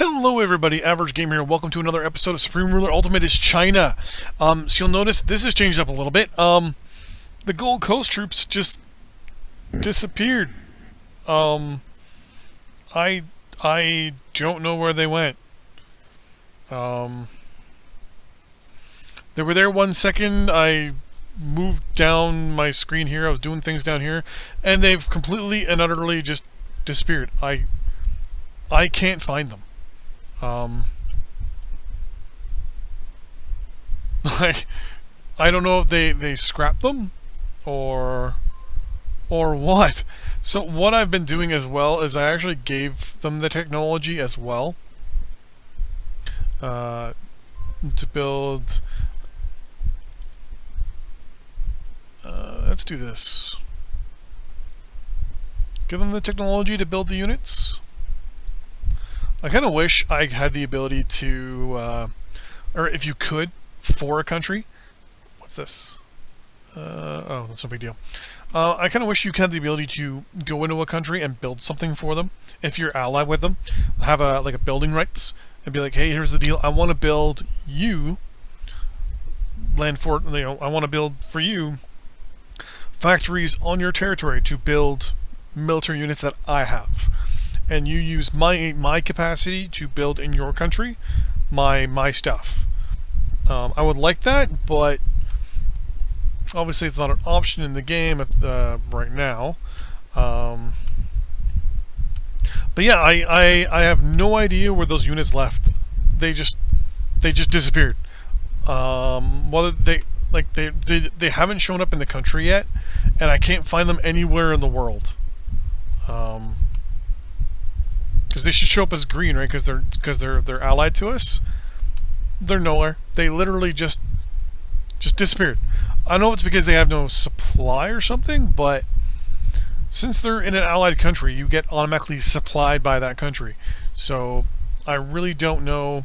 Hello everybody, Average Gamer here. Welcome to another episode of Supreme Ruler Ultimate is China. So you'll notice this has changed up a little bit. The Gold Coast troops just disappeared. I don't know where they went. They were there 1 second. I moved down my screen here. I was doing things down here, and they've completely and utterly just disappeared. I can't find them. Like, I don't know if they scrapped them or what. So what I've been doing as well is I actually gave them the technology as well to build. Let's do this. Give them the technology to build the units. I kind of wish I had the ability to, or if you could, for a country. What's this? Oh, that's no big deal. I kind of wish you had the ability to go into a country and build something for them. If you're allied with them, have a building rights and be like, hey, here's the deal. I want to build you land fort. I want to build for you factories on your territory to build military units that I have. And you use my capacity to build in your country my stuff. I would like that, but obviously it's not an option in the game right now. But yeah, I have no idea where those units left. They just disappeared. Whether they haven't shown up in the country yet, and I can't find them anywhere in the world. Because they should show up as green, right? Because they're allied to us. They're nowhere. They literally just disappeared. I know it's because they have no supply or something, but since they're in an allied country, you get automatically supplied by that country. So I really don't know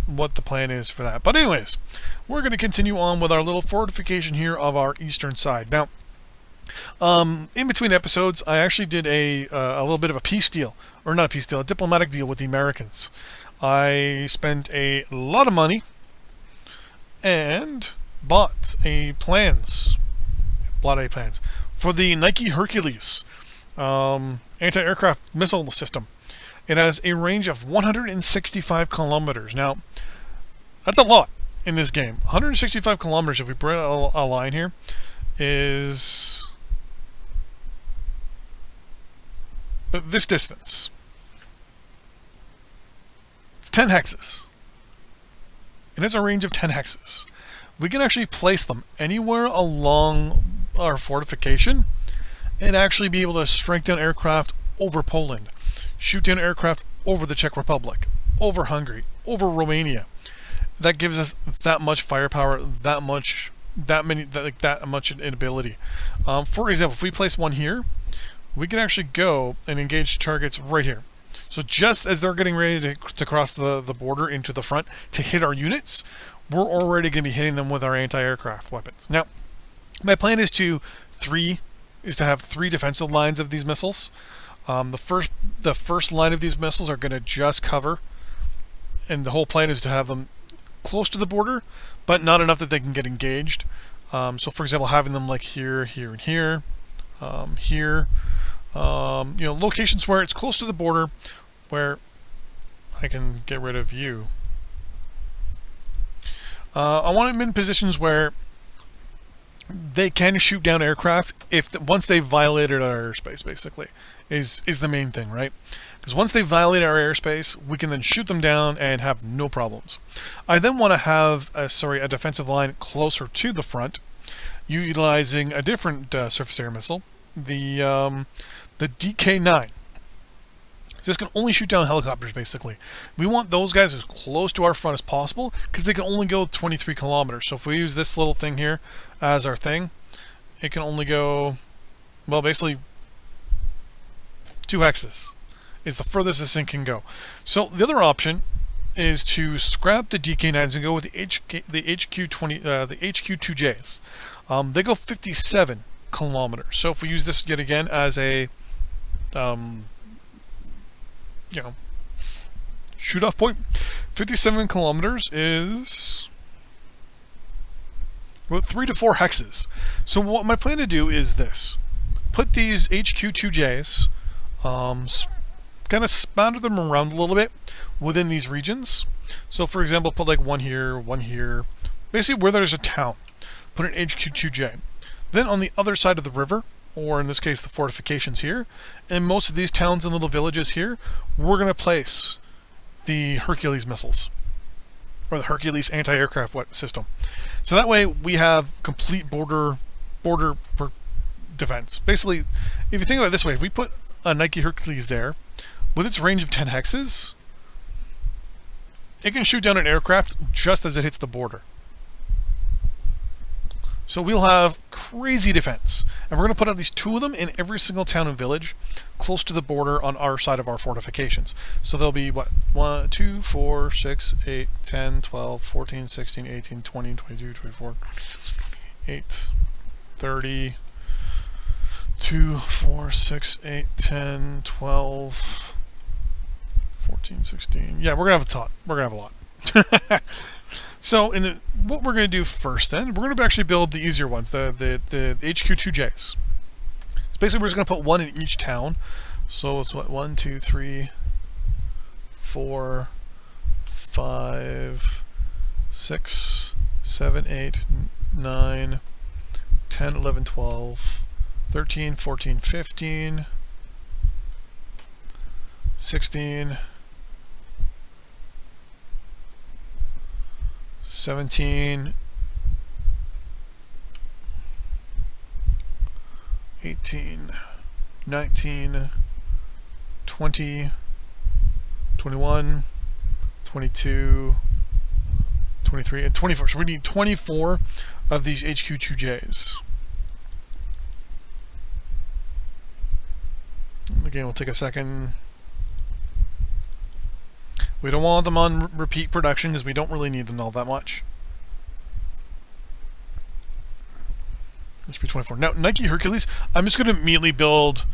what the plan is for that. But anyways, we're going to continue on with our little fortification here of our eastern side. Now, in between episodes, I actually did a little bit of a peace deal, or not a peace deal, a diplomatic deal with the Americans. I spent a lot of money and bought a plans for the Nike Hercules anti-aircraft missile system. It has a range of 165 kilometers. Now, that's a lot in this game. 165 kilometers, if we bring a line here, is this distance. It's 10 hexes. It has a range of 10 hexes. We can actually place them anywhere along our fortification and actually be able to strike down aircraft over Poland, shoot down aircraft over the Czech Republic, over Hungary, over Romania. That gives us that much firepower, that much ability. For example, if we place one here, we can actually go and engage targets right here. So just as they're getting ready to cross the border into the front to hit our units, we're already going to be hitting them with our anti-aircraft weapons. Now, my plan is to have three defensive lines of these missiles. The first line of these missiles are going to just cover, and the whole plan is to have them close to the border, but not enough that they can get engaged. So, for example, having them like here, here, and here, here. Locations where it's close to the border, where I can get rid of you. I want them in positions where they can shoot down aircraft once they've violated our airspace. Basically, is the main thing, right? Because once they violate our airspace, we can then shoot them down and have no problems. I then want to have a defensive line closer to the front, utilizing a different surface air missile, the DK-9. So this can only shoot down helicopters, basically. We want those guys as close to our front as possible because they can only go 23 kilometers. So if we use this little thing here as our thing, it can only go, well, basically 2 hexes is the furthest this thing can go. So the other option is to scrap the DK-9s and go with the HQ-2Js. They go 57 kilometers. So if we use this yet again as a shoot off point. 57 kilometers is about 3 to 4 hexes. So what my plan to do is this. Put these HQ2Js, kind of spatter them around a little bit within these regions. So for example, put like one here, basically where there's a town, put an HQ2J. Then on the other side of the river, or in this case the fortifications here, and most of these towns and little villages here, we're going to place the Hercules missiles, or the Hercules anti-aircraft system. So that way we have complete border defense. Basically, if you think about it this way, if we put a Nike Hercules there, with its range of 10 hexes, it can shoot down an aircraft just as it hits the border. So we'll have crazy defense. And we're going to put at least 2 of them in every single town and village close to the border on our side of our fortifications. So there'll be, what, 1, 2, 4, 6, 8, 10, 12, 14, 16, 18, 20, 22, 24, 8, 30, 2, 4, 6, 8, 10, 12, 14, 16. Yeah, we're going to have a ton. We're going to have a lot. So what we're going to do first then, we're going to actually build the easier ones, the HQ2Js. So basically we're just going to put 1 in each town. So it's what, 1, 2, 3, 4, 5, 6, 7, 8, 9, 10, 11, 12, 13, 14, 15, 16, 17, 18, 19, 20, 21, 22, 23, and 24. So we need 24 of these HQ2Js. Again, we'll take a second. We don't want them on repeat production because we don't really need them all that much. This should be 24. Now, Nike Hercules, I'm just going to immediately build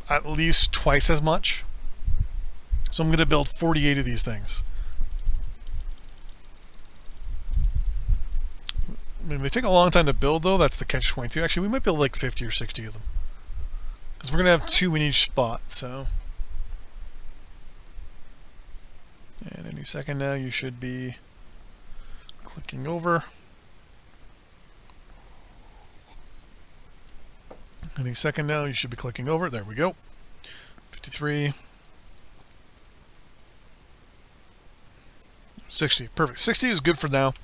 at least twice as much. So I'm going to build 48 of these things. I mean, they take a long time to build, though. That's the catch-22. Actually, we might build like 50 or 60 of them. Because we're going to have 2 in each spot, so... And any second now, you should be clicking over. Any second now, you should be clicking over. There we go. 53. 60. Perfect. 60 is good for now.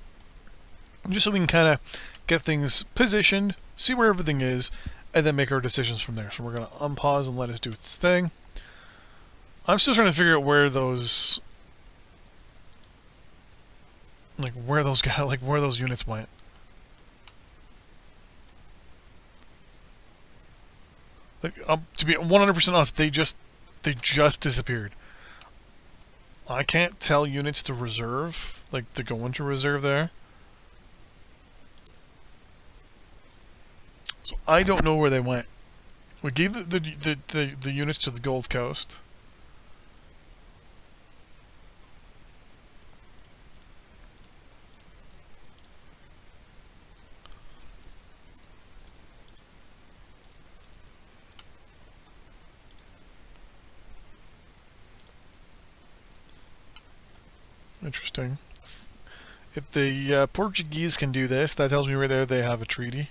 Just so we can kind of get things positioned, see where everything is, and then make our decisions from there. So we're going to unpause and let it do its thing. I'm still trying to figure out where those... where those units went. To be 100% honest, they just disappeared. I can't tell units to reserve, to go into reserve there. So I don't know where they went. We gave the units to the Gold Coast. Interesting. If the Portuguese can do this, that tells me right there they have a treaty.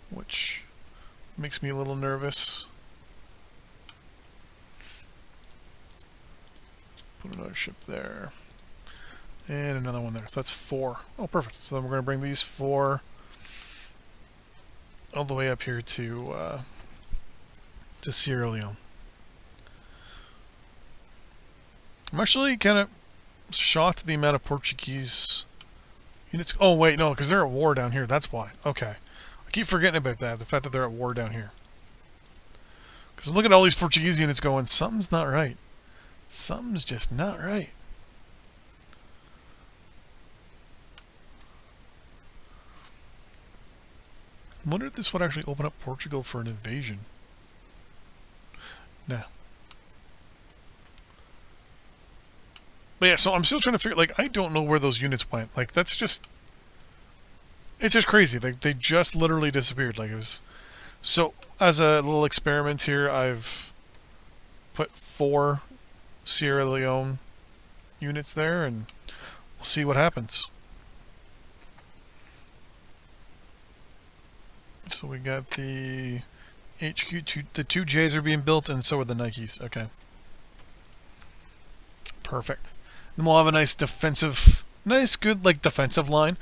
Which makes me a little nervous. Put another ship there. And another one there. So that's 4. Oh, perfect. So then we're going to bring these 4 all the way up here to Sierra Leone. I'm actually kind of shocked at the amount of Portuguese units. Oh, wait, no, because they're at war down here. That's why. Okay. I keep forgetting about that, the fact that they're at war down here. Because I'm looking at all these Portuguese units going, something's not right. Something's just not right. I wonder if this would actually open up Portugal for an invasion. Nah. But yeah, so I'm still trying to figure, like, I don't know where those units went. Like, that's just... It's just crazy. They just literally disappeared. Like, it was... So, as a little experiment here, I've put 4 Sierra Leone units there, and we'll see what happens. So we got the HQ2, the 2 J's are being built, and so are the Nikes. Okay. Perfect. Then we'll have a nice good, like, defensive line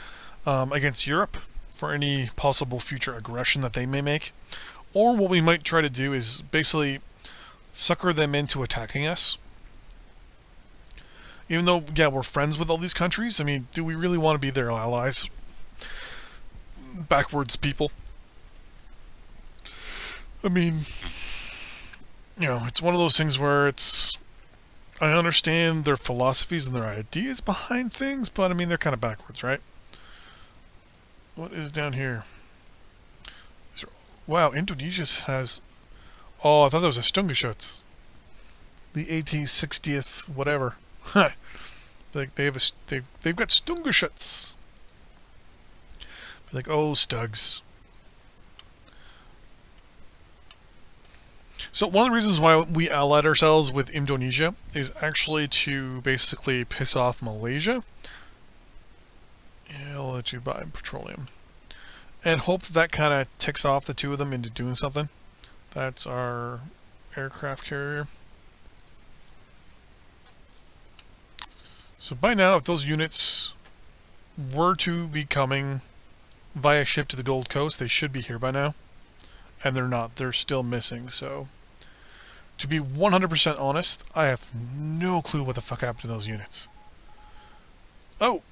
against Europe for any possible future aggression that they may make. Or what we might try to do is basically sucker them into attacking us. Even though, yeah, we're friends with all these countries, I mean, do we really want to be their allies? Backwards people. I mean, you know, it's one of those things where it's... I understand their philosophies and their ideas behind things, but I mean, they're kind of backwards, right? What is down here? Wow, Indonesia has... Oh, I thought that was a Stungeschutz. The 1860th whatever. Like they've got Stungeschutz. Like, oh, Stugs. So one of the reasons why we allied ourselves with Indonesia is actually to basically piss off Malaysia. Yeah, I'll let you buy petroleum. And hope that kind of ticks off the two of them into doing something. That's our aircraft carrier. So by now, if those units were to be coming via ship to the Gold Coast, they should be here by now. And they're not. They're still missing, so... To be 100% honest, I have no clue what the fuck happened to those units. Oh!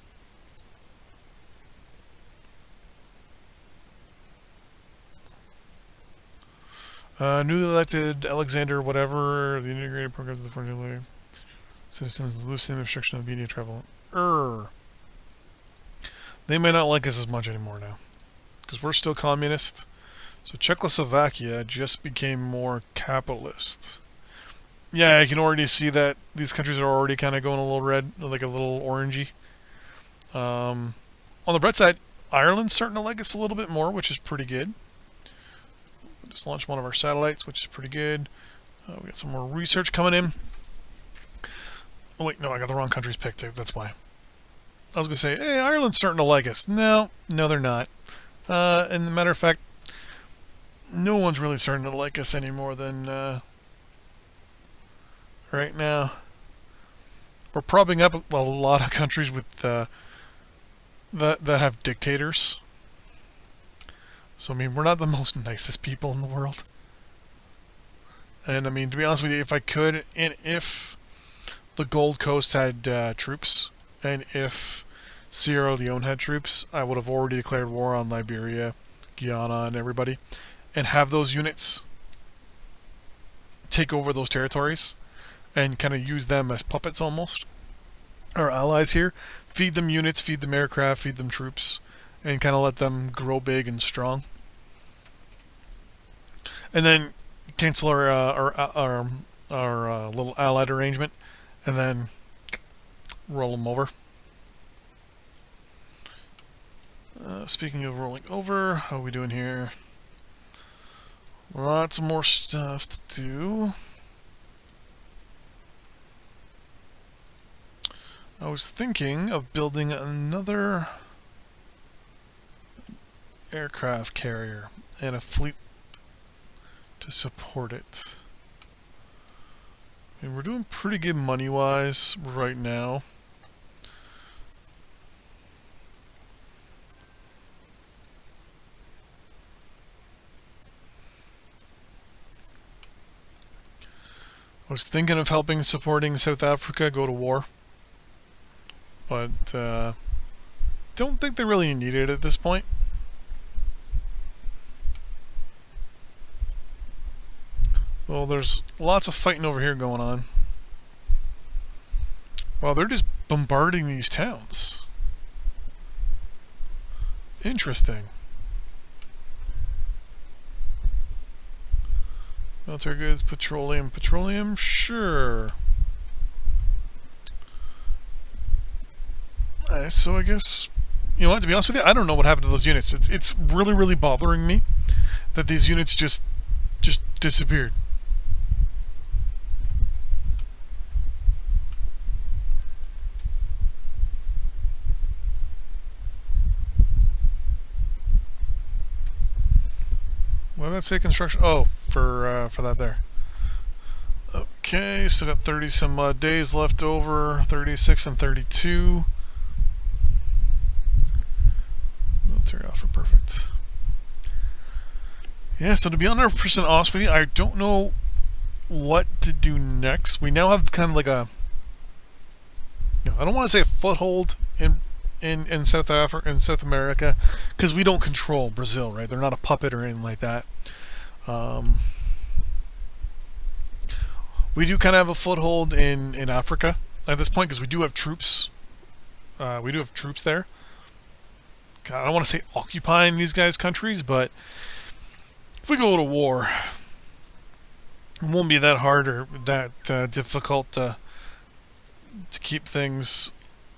Newly elected Alexander whatever, the integrated programs of the foreign citizens loosening the restriction of media travel. They may not like us as much anymore now. Because we're still communist. So Czechoslovakia just became more capitalist. Yeah, I can already see that these countries are already kind of going a little red, like a little orangey. On the bright side, Ireland's starting to like us a little bit more, which is pretty good. We just launched one of our satellites, which is pretty good. We got some more research coming in. Oh wait, no, I got the wrong countries picked. That's why. I was going to say, hey, Ireland's starting to like us. No, they're not. And the matter of fact, no one's really starting to like us any more than right now. We're propping up a lot of countries with that have dictators. So I mean, we're not the most nicest people in the world. And I mean, to be honest with you, if I could, and if the Gold Coast had troops, and if Sierra Leone had troops, I would have already declared war on Liberia, Guyana, and everybody. And have those units take over those territories and kind of use them as puppets almost. Our allies here, feed them units, feed them aircraft, feed them troops, and kind of let them grow big and strong. And then cancel our little allied arrangement, and then roll them over. Speaking of rolling over, how are we doing here? Lots more stuff to do. I was thinking of building another aircraft carrier and a fleet to support it. I mean, we're doing pretty good money-wise right now. I was thinking of supporting South Africa go to war, but don't think they really need it at this point. Well, there's lots of fighting over here going on. Well, they're just bombarding these towns. Interesting. Military goods, petroleum, sure. Alright, so I guess, you know what, to be honest with you, I don't know what happened to those units. It's really, really bothering me that these units just disappeared. What did that say? Construction? Oh, for that there. Okay, still got 30 some days left over. 36 and 32. Military offer, perfect. Yeah, so to be 100% honest with you, I don't know what to do next. We now have kind of like a, I don't want to say a foothold in South Africa, in South America, because we don't control Brazil, right? They're not a puppet or anything like that. We do kind of have a foothold in Africa at this point because we do have troops. We do have troops there. I don't want to say occupying these guys' countries, but if we go to war, it won't be that hard or that difficult to keep things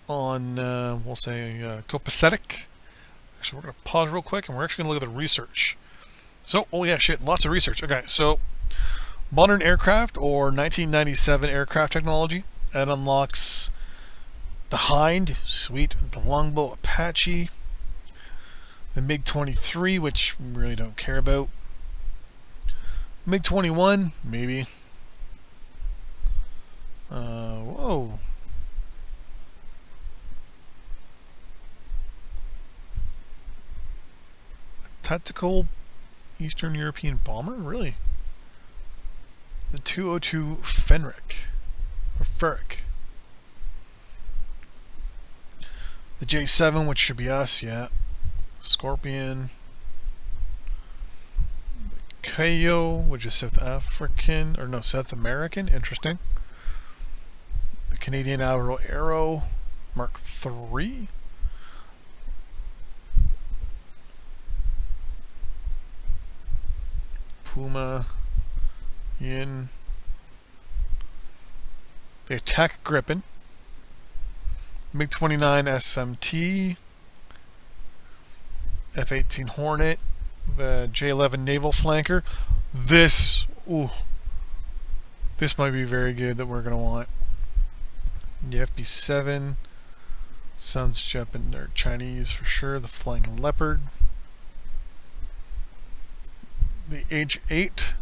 on, we'll say, copacetic. Actually, we're going to pause real quick, and we're actually going to look at the research. So, oh yeah, shit, lots of research. Okay, so modern aircraft or 1997 aircraft technology. That unlocks the Hind, sweet, the Longbow Apache, the MiG-23, which we really don't care about. MiG-21, maybe. Whoa. Tactical Eastern European bomber? Really? The 202 Fenric. Or Ferric. The J7, which should be us, yeah. Scorpion. The Kayo, which is South African, or no, South American. Interesting. The Canadian Avro Arrow Mark III. Puma. Yin. The Attack Gripen. MiG-29 SMT. F-18 Hornet. The J-11 Naval Flanker. This might be very good that we're going to want. The FB-7. Sounds Japanese or Chinese for sure. The Flying Leopard. The H-8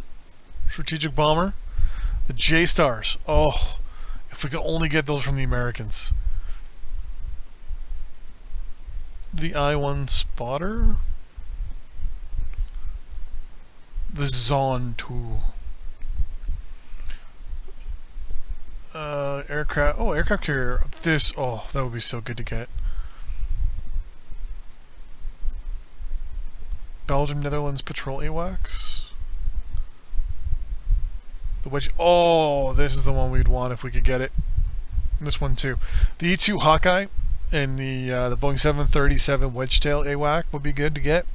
strategic bomber. The J-Stars. Oh, if we could only get those from the Americans. The I-1 spotter. The Zon 2. Aircraft. Oh, aircraft carrier. This. Oh, that would be so good to get. Belgium, Netherlands patrol AWACS. The Wedge. Oh, this is the one we'd want if we could get it. This one too. The E-2 Hawkeye and the Boeing 737 Wedgetail AWAC would be good to get.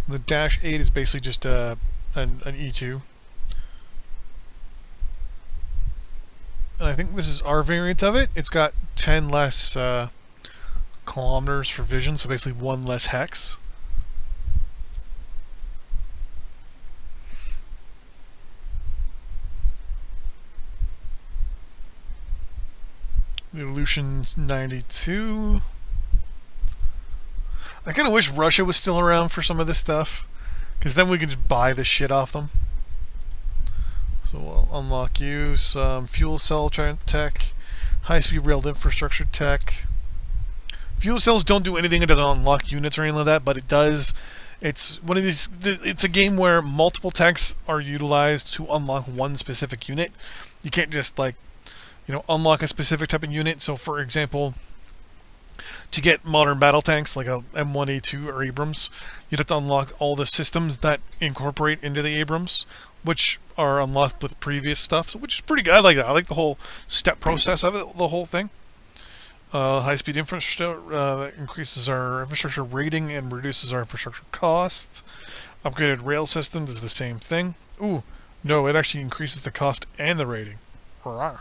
The Dash 8 is basically just an E-2. And I think this is our variant of it. It's got 10 less kilometers for vision, so basically one less hex. The Ilyushin 92. I kind of wish Russia was still around for some of this stuff, because then we could just buy this shit off them. So we'll unlock you some fuel cell tech, high-speed rail infrastructure tech. Fuel cells don't do anything. It doesn't unlock units or anything like that, but it does. It's one of these. It's a game where multiple techs are utilized to unlock one specific unit. You can't just unlock a specific type of unit. So, for example, to get modern battle tanks like a M1A2 or Abrams, you'd have to unlock all the systems that incorporate into the Abrams, which are unlocked with previous stuff, which is pretty good. I like that. I like the whole step process of it, the whole thing. High-speed infrastructure that increases our infrastructure rating and reduces our infrastructure cost. Upgraded rail system does the same thing. Ooh, no, it actually increases the cost and the rating. Hurrah.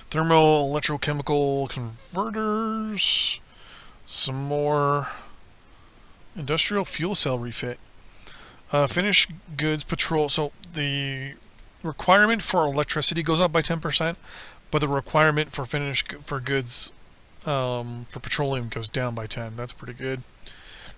Thermal electrochemical converters. Some more industrial fuel cell refit. Finished goods patrol. So the requirement for electricity goes up by 10%, but the requirement for goods for petroleum goes down by 10. That's pretty good.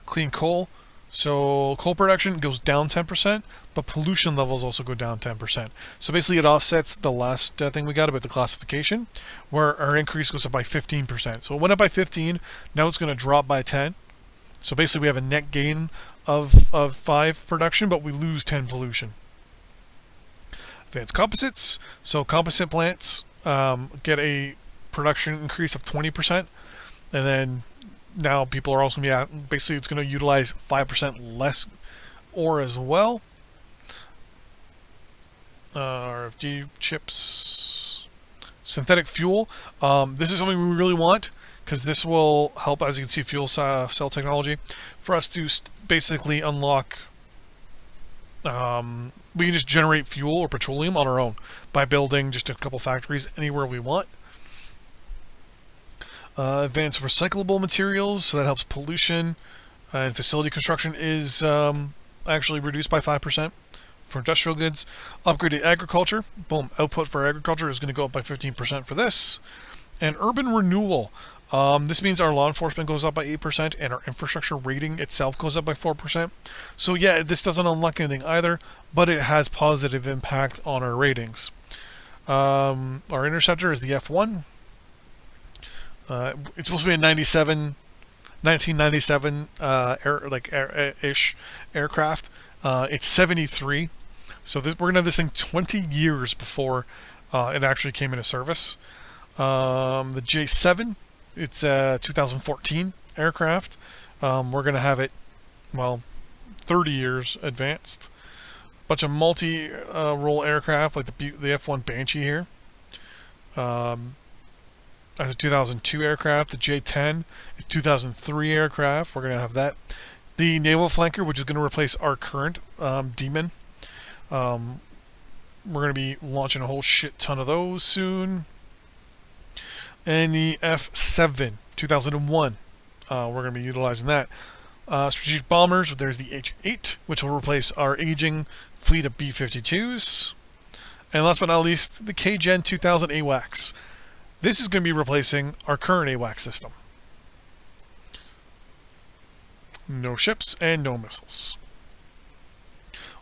Clean coal. So coal production goes down 10%, but pollution levels also go down 10%. So basically it offsets the last thing we got about the classification, where our increase goes up by 15%. So it went up by 15, now it's going to drop by 10. So basically we have a net gain of 5 production, but we lose 10 pollution. Advanced composites. So composite plants get a production increase of 20%, and then now people are also going to be basically it's going to utilize 5% less ore as well. RFD chips, synthetic fuel. This is something we really want because this will help, as you can see, fuel cell technology for us to basically unlock. We can just generate fuel or petroleum on our own by building just a couple factories anywhere we want. Advanced recyclable materials, so that helps pollution, and facility construction is actually reduced by 5% for industrial goods. Upgraded agriculture, boom, output for agriculture is going to go up by 15% for this. And urban renewal, this means our law enforcement goes up by 8% and our infrastructure rating itself goes up by 4%. So yeah, this doesn't unlock anything either, but it has positive impact on our ratings. Our interceptor is the F1. It's supposed to be a 1997 ish aircraft. It's 73, so we're gonna have this thing 20 years before it actually came into service. The J7, it's a 2014 aircraft. We're gonna have it, 30 years advanced. Bunch of multi-role aircraft like the F1 Banshee here. That's a 2002 aircraft. The J-10 is 2003 aircraft. We're going to have that. The Naval Flanker, which is going to replace our current Demon. We're going to be launching a whole shit ton of those soon. And the F-7, 2001. We're going to be utilizing that. Strategic bombers, there's the H-8, which will replace our aging fleet of B-52s. And last but not least, the K-Gen 2000 AWACS. This is going to be replacing our current AWACS system. No ships and no missiles.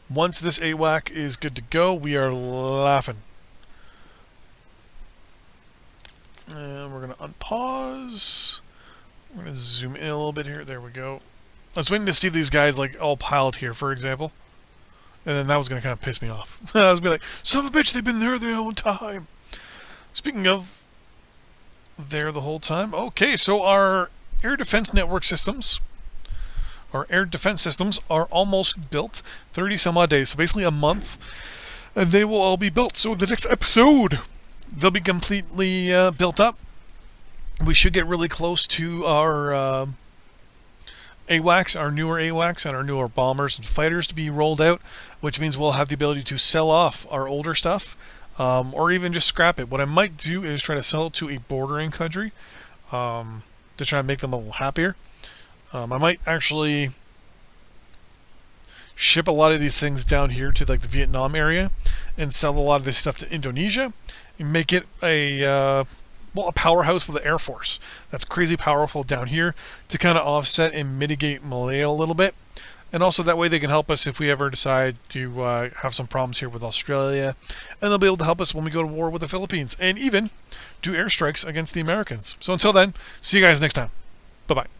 Once this AWAC is good to go, we are laughing. And we're going to unpause. We're going to zoom in a little bit here. There we go. I was waiting to see these guys like all piled here, for example. And then that was going to kind of piss me off. I was going to be like, son of a bitch, they've been there the whole time. Speaking of there the whole time. Okay, so our air defense network systems, our air defense systems are almost built. 30 some odd days, so basically a month, and they will all be built. So the next episode, they'll be completely built up. We should get really close to our AWACS, our newer AWACS, and our newer bombers and fighters to be rolled out, which means we'll have the ability to sell off our older stuff. Or even just scrap it. What I might do is try to sell it to a bordering country to try and make them a little happier. I might actually ship a lot of these things down here to like the Vietnam area and sell a lot of this stuff to Indonesia and make it a powerhouse for the Air Force. That's crazy powerful down here to kind of offset and mitigate Malaya a little bit. And also that way they can help us if we ever decide to have some problems here with Australia. And they'll be able to help us when we go to war with the Philippines. And even do airstrikes against the Americans. So until then, see you guys next time. Bye-bye.